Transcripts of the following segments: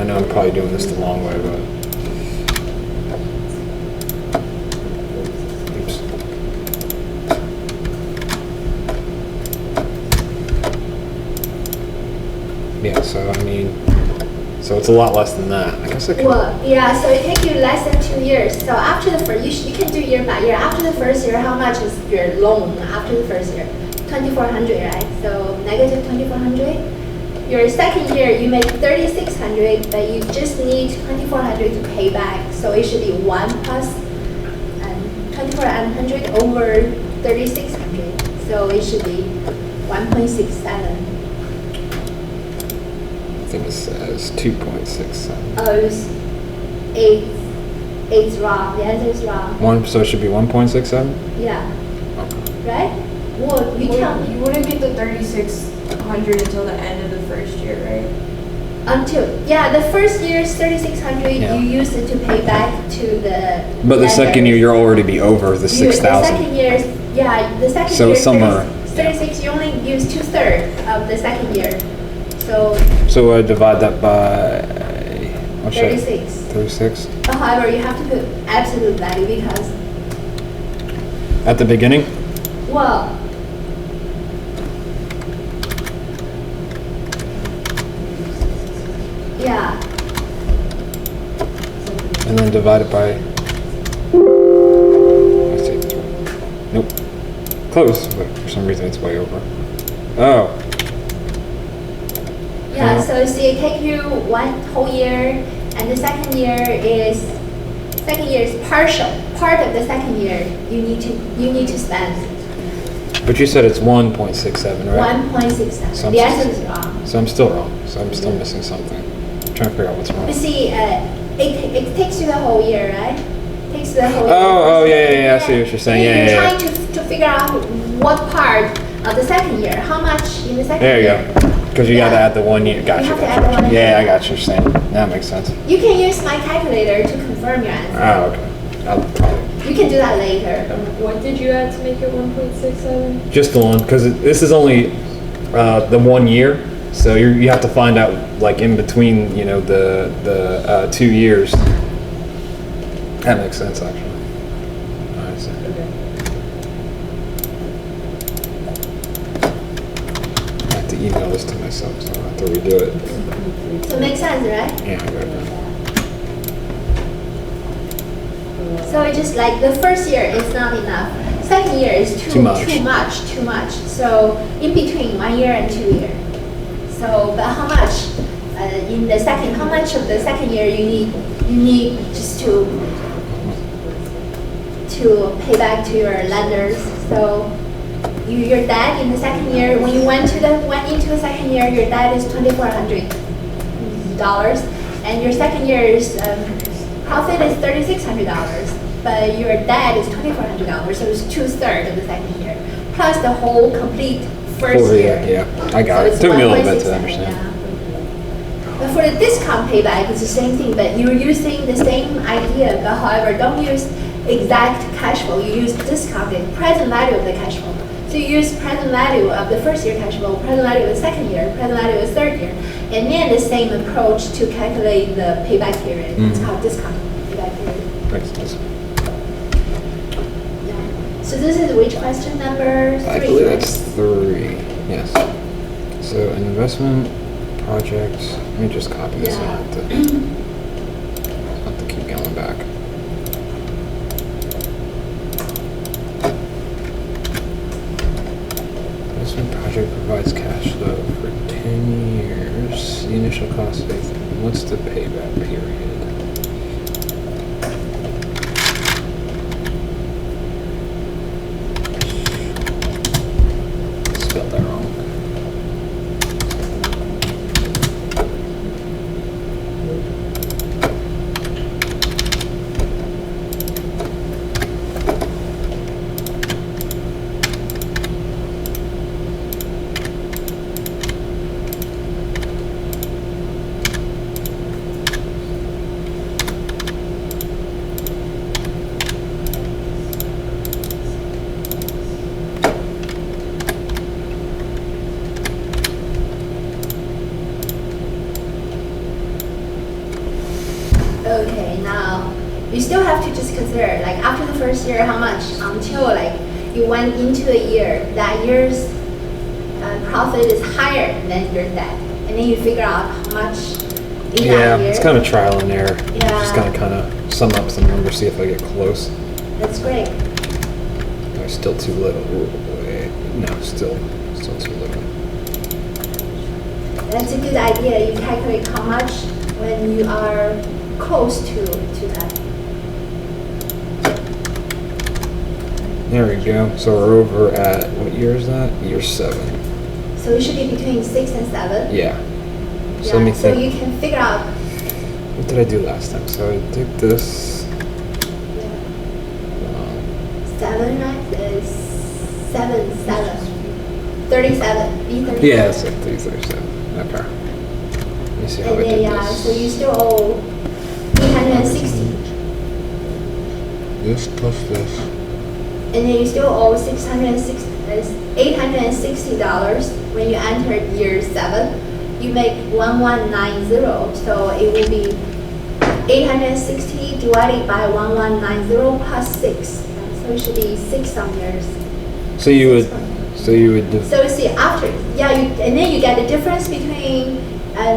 I know I'm probably doing this the long way, but. Oops. Yeah, so I mean, so it's a lot less than that. I guess I could. Well, yeah, so it takes you less than 2 years. So after the first, you can do year by year. After the first year, how much is your loan after the first year? 2,400, right? So negative 2,400. Your second year, you make 3,600, but you just need 2,400 to pay back. So it should be 1 plus 2,400 over 3,600. So it should be 1.67. I think it says 2.67. Oh, it's wrong. The answer is wrong. So it should be 1.67? Yeah. Okay. Right? Well, you tell me. You wouldn't get the 3,600 until the end of the first year, right? The first year's 3,600, Yeah. you use it to pay back to the. But the second year, you'll already be over the 6,000. The second year's, the second So year, somewhere- 36, you only use 2/3 of the second year. So So I divide that by. What's that? 36. 36? But however, you have to put absolute value because, At the beginning? well, yeah. And then divide it by. Let's see. Nope. Close, but for some reason it's way over. Oh. Yeah, so see, it takes you 1 whole year, and the second year is partial. Part of the second year you need to spend But you said it's 1.67, right? 1.67. So I'm The s- answer is wrong. So I'm still wrong. So I'm still missing something. I'm trying to figure out what's wrong. You see, it takes you the whole year, right? Takes you the whole year. Oh, yeah, I see what you're saying. And Yeah, you're yeah, trying to figure out what part of the second year, how much in the second There you year. go. Because you gotta Yeah. add the 1 year. Gotcha. You have to gotcha, add the gotcha. 1 year. Yeah, I got what you're saying. That makes sense. You can use my calculator to confirm your answer. Oh, okay. I'll probably. You can do that later. What did you add to make it 1.67? Just the one, because this is only the 1 year, so you have to find out like in between, the 2 years. That makes sense actually. I see. I have to email this to myself, so I'll have to redo it. So it makes sense, right? Yeah, I got it. So it's just like the first year is not enough. Second year is Too much. too much. So in between 1 year and 2 year. So, but how much how much of the second year you need just to pay back to your lenders. So your debt in the second year, when you went into the second year, your debt is $2,400, and your second year's profit is $3,600, but your debt is $2,400, so it's 2/3 of the second year, plus the whole complete first Full year. year, yeah. I got it. it's Took me a little bit to 1.67, understand. yeah. But for the discount payback, it's the same thing, but you're using the same idea, but however, don't use exact cash flow, you use discounted present value of the cash flow. So you use present value of the first year cash flow, present value of the second year, present value of the third year, and then the same approach to calculate the payback period. It's called discount payback period. Makes sense. Yeah. So this is which question, number 3? I believe that's 3. Yes. So an investment project. Let me just copy this. Yeah. I have to keep going back. Investment project provides cash flow for 10 years. The initial cost is. What's the payback period? Spelled that wrong. Okay, now you still have to just consider like after the first year how much until like you went into a year that year's profit is higher than your debt, and then you figure out how much in Yeah, that year. it's kind of trial and error. Yeah. Just gonna kind of sum up some numbers, see if I get close. That's great. Or still too little. Ooh, wait. No, still too little. That's a good idea. You calculate how much when you are close to that. There we go. So we're over at, what year is that? Year 7. So it should be between 6 and 7. Yeah. So let me So think. you can figure out. What did I do last time? So I did this. Yeah. 7, right? Is 7. 37. B37. Yeah, it's like 337. Okay. Let me see how And I then did yeah, this. so you still owe 860. This plus this. And then you still owe $860 when you enter year 7. You make 1190, so it will be 860 divided by 1190 plus 6. So it should be 6 some years. So you would. So see after, yeah, and then you get the difference between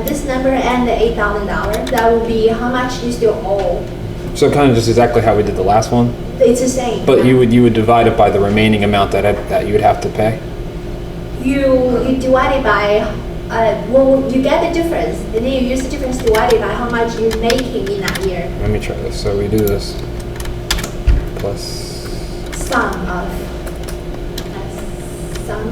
this number and the $8,000. That will be how much you still owe. So kind of just exactly how we did the last one. It's the same. But you would divide it by the remaining amount that you would have to pay. You divide it by you get the difference, and then you use the difference divided by how much you're making in that year. Let me try this. So we do this plus. Sum of sum.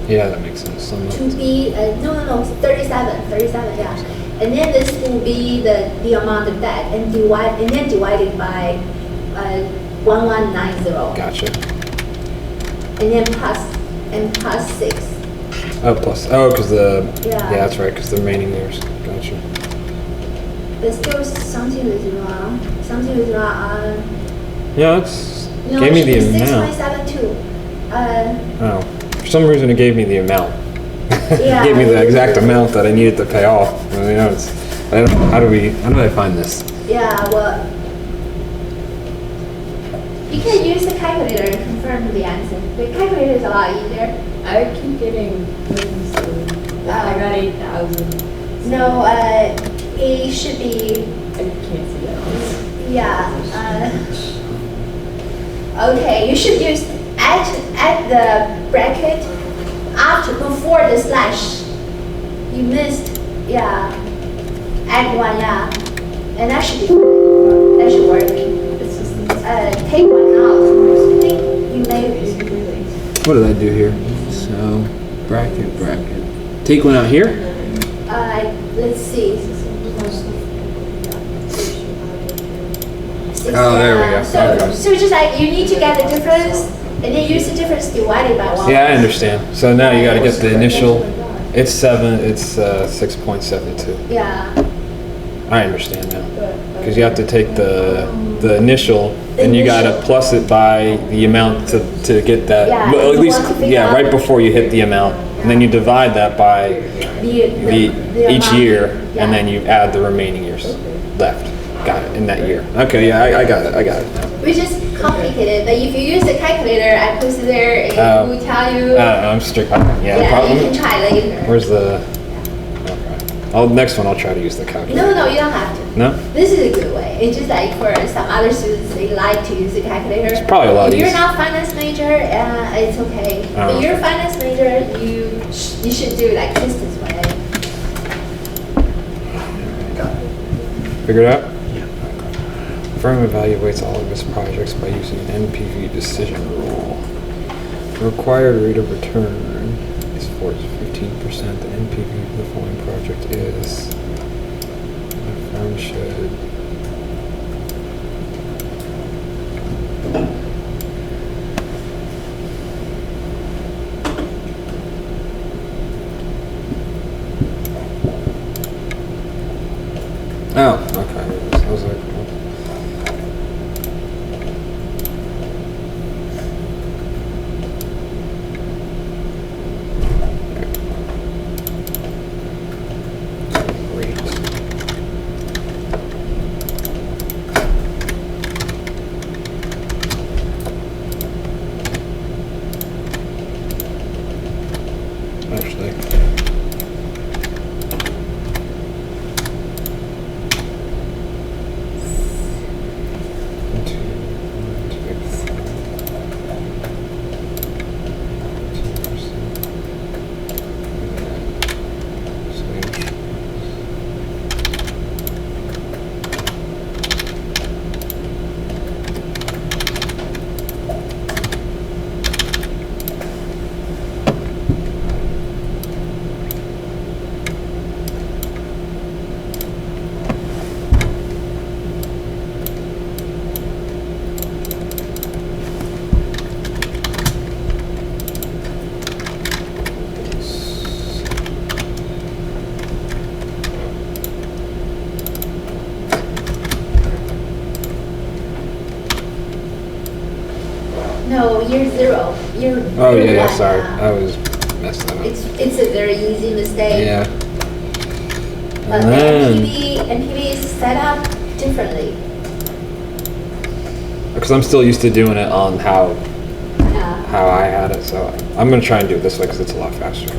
Yeah, that makes sense. Sum up. To be no 37 yeah, and then this will be the amount of debt and then divided by 1190. Gotcha. And then plus 6. Oh, plus. Oh, because Yeah. Yeah, that's right. Because the remaining years. Gotcha. But still something is wrong. Something is wrong. Yeah, it's No, gave me it the should be amount. 6.72. Oh, for some reason it gave me the amount. Yeah. It gave me the exact amount that I needed to pay off. Well, you know, how do I find this? Yeah, well, you can use the calculator and confirm the answer. The calculator is a lot easier. I keep getting things. I got 8,000. No, it should be, I can't see that. yeah. Okay, you should use at the bracket before the slash. You missed, yeah. Add 1, yeah. And that should be, that should work. It's just Take 1 out. I think you may. What did I do here? So bracket. Take one out here. Let's see. Oh, there we go. So, Okay. so just like you need to get the difference, and then use the difference divided by 1. Yeah, I understand. So now you got to get the initial. It's 7. It's 6.72. Yeah. I understand now. Because you have to take the initial and you got to plus it by the amount to get that. Yeah, Well, at you least, want to figure yeah, out- right before you hit the amount, and then you divide that by the each amount. year, Yeah. and then you add the remaining years left. Got it in that year. Okay, yeah, I got it. I got it now. Which is complicated, but if you use the calculator, I posted there, and Oh. it will tell you. I'm strict. Yeah, Yeah, you problem. can try later. Where's the? Okay. Next one I'll try to use the calculator. No, you don't have to. No? This is a good way. It's just like for some other students, they like to use the calculator. It's probably a lot If you're easier. not finance major, it's okay. Oh. If you're a finance major, you should do like distance way. Figured out? Yeah. Firm evaluates all of its projects by using an NPV decision rule. The required rate of return is 15%. The NPV of the following project is. The firm should. Oh, okay. I was like, actually. No, year 0. Oh year yeah, one, sorry, I was messed that up. It's a very easy mistake. Yeah. But And the then, NPV is set up differently. because I'm still used to doing it on how Yeah. I had it, so I'm gonna try and do it this way because it's a lot faster.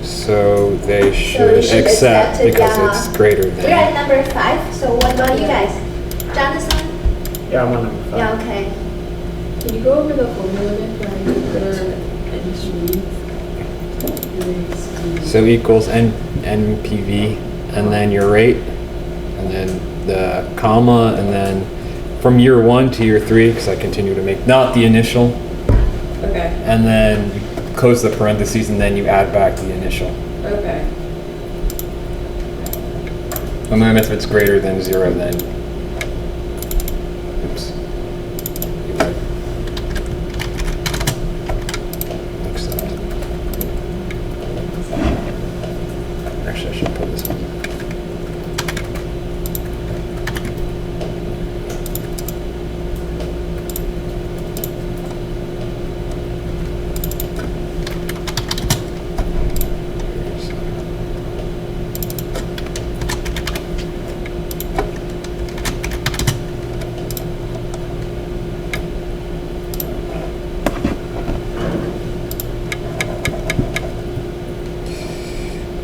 So they should should accept accept it, because yeah. it's greater We're at than. number 5, so what about you guys? Jonathan? Yeah, I'm on number 5. Yeah, okay. Can you go over the formula again for and So equals NPV, and then your rate, and then the comma, and then from year 1 to year 3, because I continue to make, not the initial, Okay, and then you close the parentheses, and then you add back the initial. okay. And then if it's greater than 0, then, oops. Accept. Actually, I should put this one.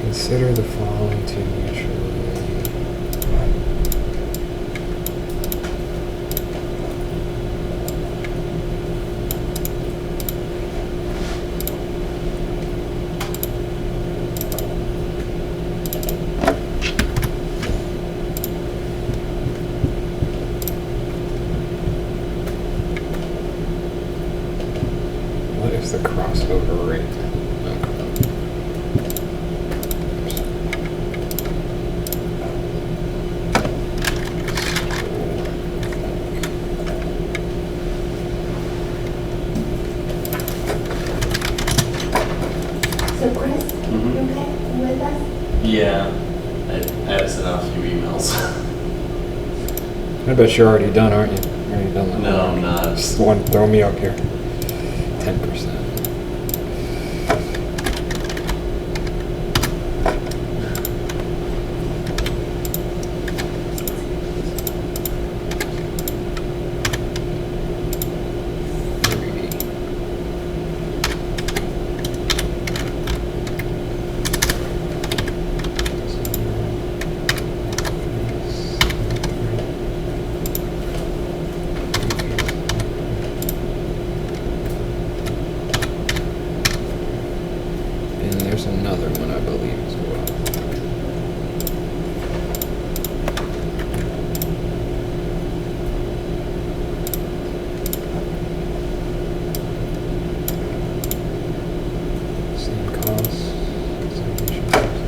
Consider the following to mutually. What is the crossover rate? So Chris, Mhm. you okay? You with us? Yeah, I had to send out a few emails. I bet you're already done, aren't you? You're already done that. No, I'm not. Just one, throw me up here. 10%. And there's another one, I believe, as well. Same cost, same insurance.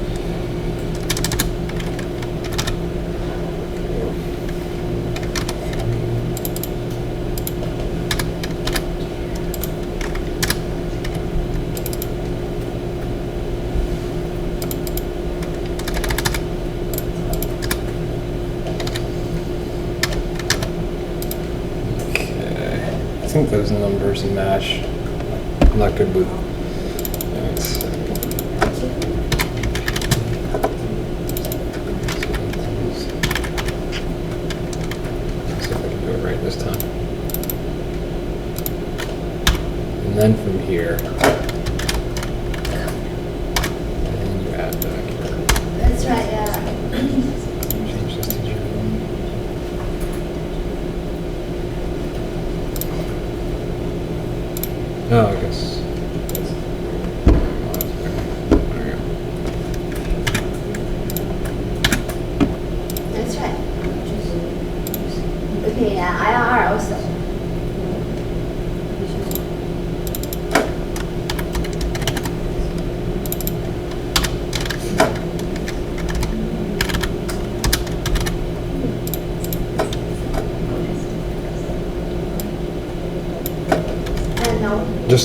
Okay, I think those numbers match. I'm not good with. Let's see if I can do it right this time. And then from here,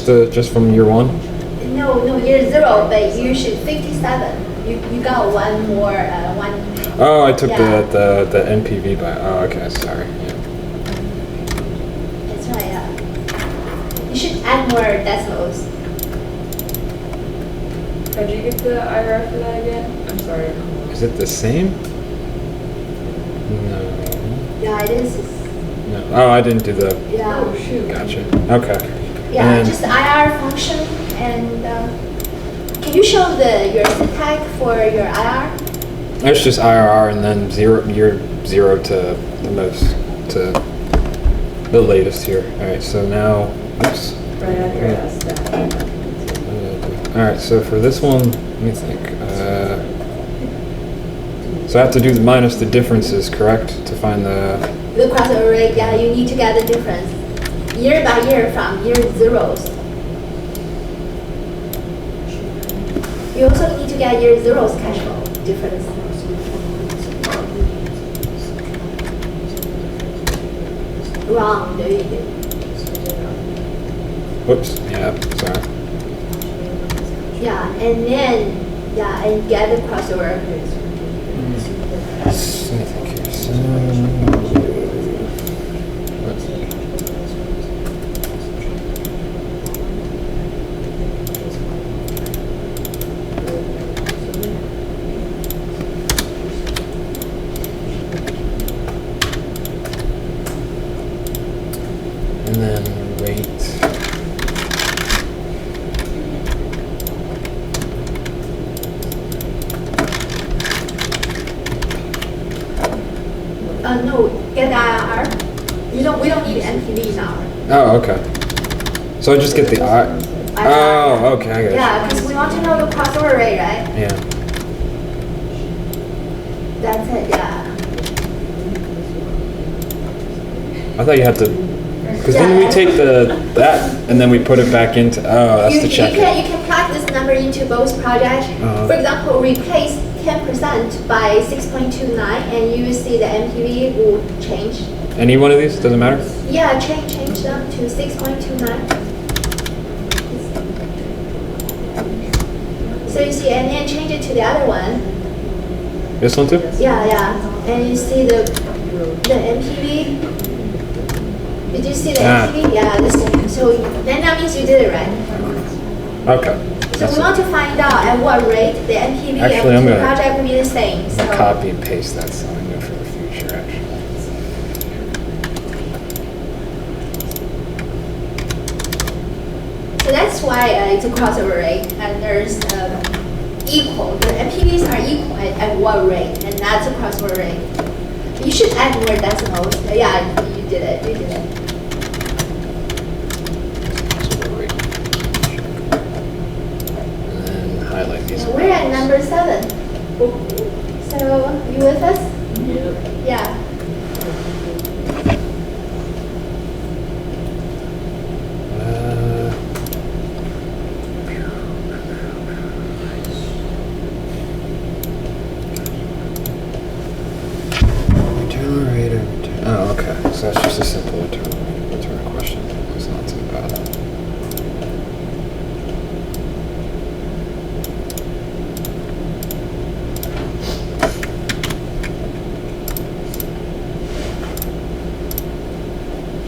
just from year one? No, year 0, but you should 57. You got one more, one. Oh, I took Yeah. the NPV by. Oh, okay, sorry. Yeah. That's right, yeah. You should add more decimals. How'd you get the IR for that again? I'm sorry. Is it the same? No. Yeah, it is. No. Oh, I didn't do the. Yeah. Oh, shoot. Gotcha. Okay. Yeah, And- just IR function and can you show your syntax for your IR? It's just IRR and then year 0 to the most to the latest here. All right. So now, oops. Right after us, that. All right. So for this one, let me think. So I have to do minus the differences, correct, to find the. The crossover rate, yeah, you need to get the difference year by year from year 0s. You also need to get year 0's cash flow difference. Wrong, there you go. Whoops. Yeah. Sorry. Yeah, and then, yeah, and get the crossover. Let me think here. So, let's see. And then rate. No, get IRR. We don't need NPV now. Oh, okay. So I just get the I. Oh, okay. I got it. Yeah, because we want to know the crossover rate, right? Yeah. That's it, yeah. I thought you had to, because then we take that and then we put it back into. Oh, that's to check you it. can plug this number into both projects. For example, replace 10% by 6.29 and you will see the MPV will change. Any one of these doesn't matter. Yeah, change them to 6.29. So you see, and then change it to the other one. This one too? Yeah, and you see the MPV. Did you see the MPV? Yeah, this one. So then that means you did it right. Okay. So we want to find out at what rate the NPV Actually, of I'm the gonna- project will be the same. I'm So gonna copy and paste that so I know for the future. Actually. So that's why it's a crossover rate, and there's equal. The MPVs are equal at what rate, and that's a crossover rate. You should add more decimals. Yeah, you did it. You did it. And then highlight these. So we're at number 7. So you with us? Yeah. Internal rate of return. Oh, okay. So that's just a simple return question. It's not too bad.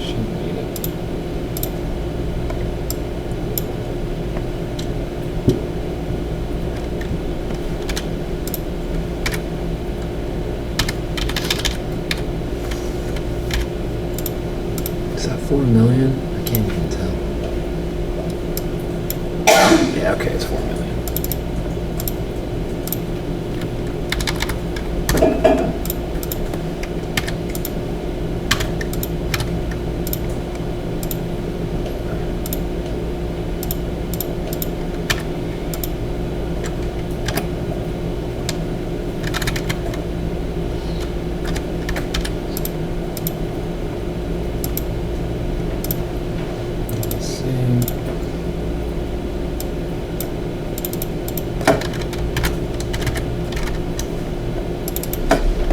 Shouldn't need it. Is that 4 million? I can't even tell. Yeah, okay, it's 4 million. Let's see.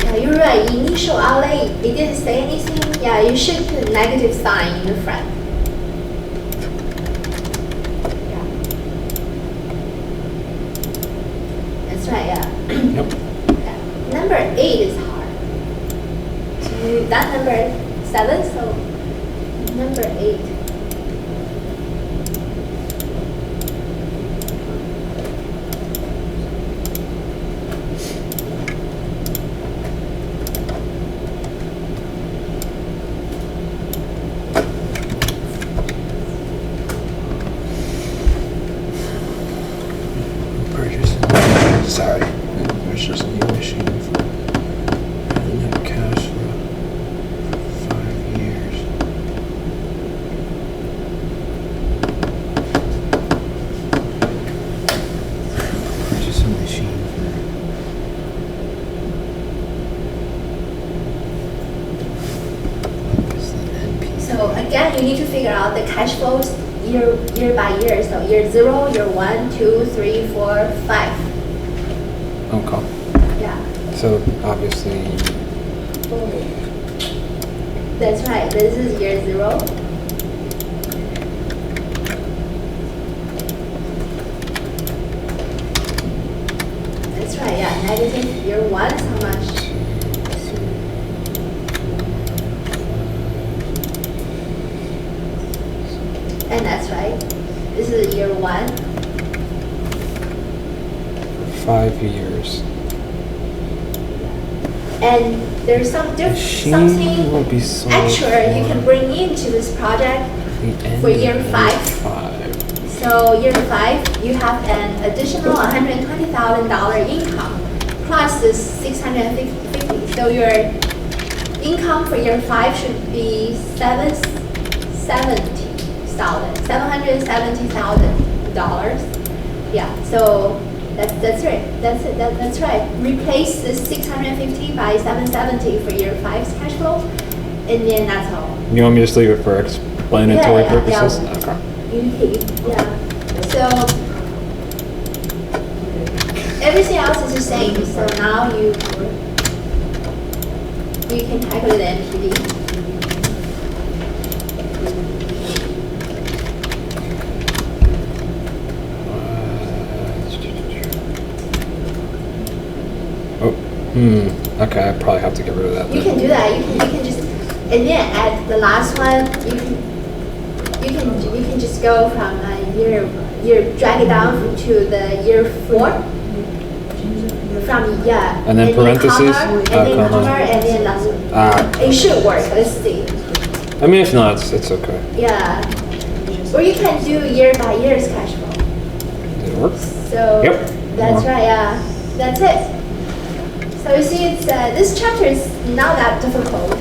Yeah, you're right. Initial outlay, it didn't say anything. Yeah, you should put a negative sign in the front. 8 is hard. So you done number 7, so number 8. Sorry. There's just a new machine for net cash for 5 years. Purchase a machine for. What is the NP? So again, you need to figure out the cash flows year by year. So year 0, year 1, 2, 3, 4, 5. Okay. Yeah. So obviously. That's right. This is year 0. That's right. Yeah. Negative year 1 is how much? And that's right. This is year 1. 5 years. And there's some Machine will be sold extra you for can bring into this project the end for year of 5. 5. So year 5, you have an additional $120,000 income plus this 650. So your income for year 5 should be $770,000. Yeah. So that's right. That's it. That's right. Replace this 650 by 770 for year 5's cash flow, and then that's all. You want me to just leave it for explanatory purposes? Yeah. Okay. Yeah. So everything else is the same. So now you can calculate the NPV. Okay, I probably have to get rid of that. You can do that. You can just, and then at the last one, you can just go from year drag it down to the year 4. From And then parentheses? And then comma, and then last one. It should work. Let's see. I mean, if not, it's okay. Yeah. Or you can do year by year's cash flow. Did it work? So Yep. that's right. Yeah. That's it. So you see, it's this chapter is not that difficult. I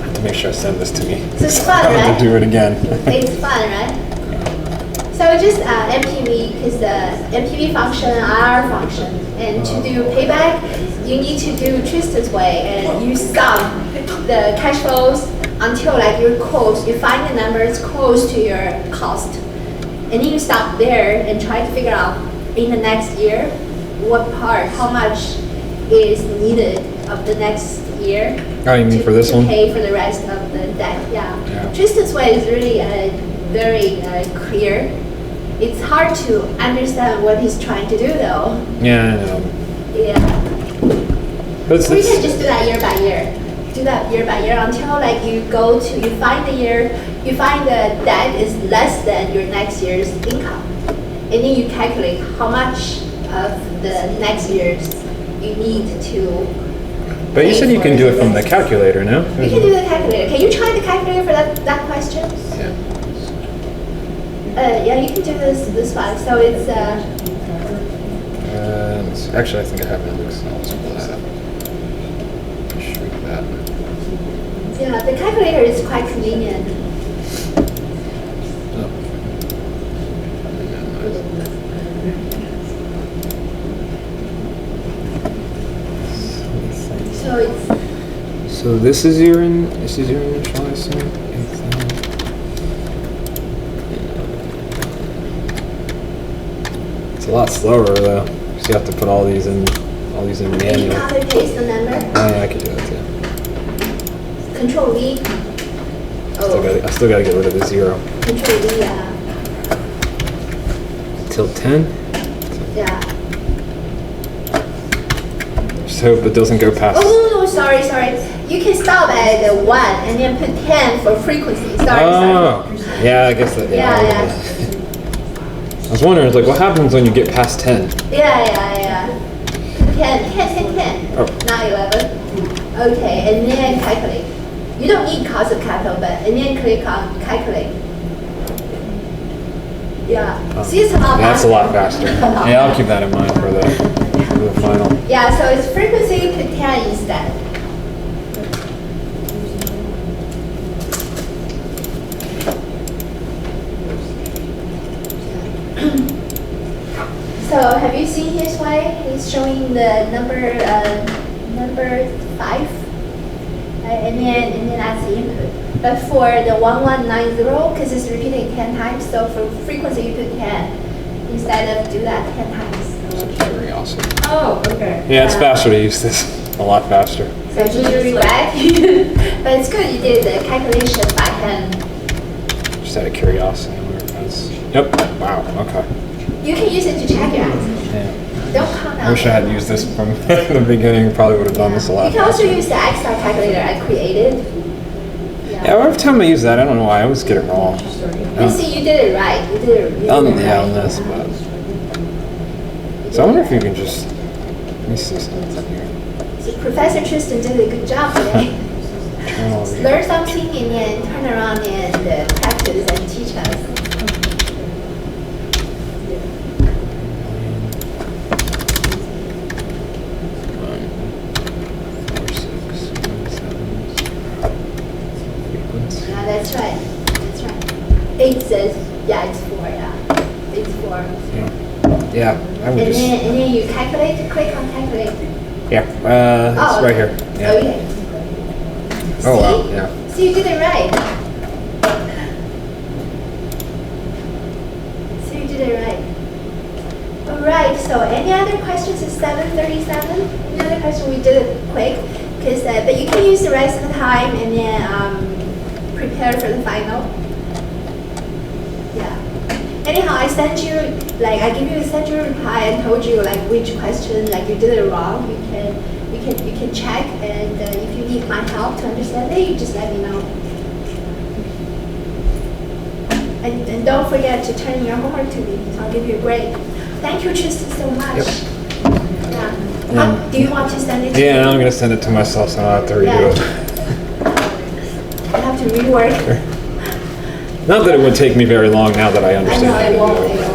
have to make sure I send this to me. So it's fun, I have right? to do it again. It's fun, right? So it's just MPV, because the MPV function, R function, and to do payback, you need to do Tristan's way, and you sum the cash flows until like you're close. You find the numbers close to your cost, and then you stop there and try to figure out in the next year what part, how much is needed of the next year. Oh, you mean for this to one? pay for the rest of the debt. Yeah. Yeah. Tristan's way is really very clear. It's hard to understand what he's trying to do, though. Yeah, I know. Yeah. But it's, We can just do that year by year. Do that year by year until like you find the year, you find the debt is less than your next year's income, and then you calculate how much of the next year's you need to. but you said you can do it from the calculator, no? You can do the calculator. Can you try the calculator for that question? Yeah. Yeah, you can do this one. So it's Actually, I think I have it in Excel. So pull that up. Shrink that. yeah, the calculator is quite convenient. Oh. So it's So this is your initial, I assume? It's a lot slower though, because you have to put all these in can you manual. copy paste the number? Oh yeah, I could do that too. Control V. I still gotta get rid of the 0. Control V. Till 10? Yeah. There's Just hope it doesn't go past. Oh, no, sorry. You can stop at the 1 and then put 10 for frequency. Sorry. Yeah, I guess that. Yeah. I was wondering, like, what happens when you get past 10? Yeah. 10. Oh. Not 11. Okay, and then calculate. You don't need cost of capital, but and then click on calculate. Yeah. See, it's a lot That's a faster. lot faster. Yeah, I'll keep that in mind for the final. Yeah, so it's frequency, put 10 instead. So have you seen his way? He's showing the number 5, and then that's the input. But for the 1190, because it's repeating 10 times, so for frequency you put 10 instead of do that 10 times. Curiosity. Oh, okay. Yeah, it's faster to use this. A lot faster. So do you regret? But it's good you did the calculation by hand. Just out of curiosity. I wonder if that's. Yep. Wow. Okay. You can use it to check your answers. Yeah. Don't count I out. wish I had used this from the beginning. Probably would have done this a lot You can also faster. use the Excel calculator I created. Yeah, every time I use that, I don't know why I always get it wrong. But see, you did it right. You did it Yeah, on right. this, but. So I wonder if you can just. Let me see something here. So Professor Tristan did a good job today. Turn over here. Learn something and then turn around and practice and teach us. Yeah, that's right. It's 4, yeah. It's 4. Yeah, I would And just. then you calculate, click on calculate. Yeah, it's right here. Yeah. Okay. Oh, wow, See? yeah. See, you did it right. All right, so any other questions? It's 7:37. Any other question? We did it quick, but you can use the rest of the time and then prepare for the final. Yeah. Anyhow, I sent you, I sent you a reply and told you which question you did it wrong. You can check, and if you need my help to understand it, you just let me know. And don't forget to turn your homework to me, so I'll give you a grade. Thank you, Tristan, so much. Yep. Yeah. Do you want to send it to me? Yeah, and I'm gonna send it to myself, so I don't have to redo Yeah. it. I have to rework. Not that it would take me very long now that I I understand know how it to won't. do It it. won't.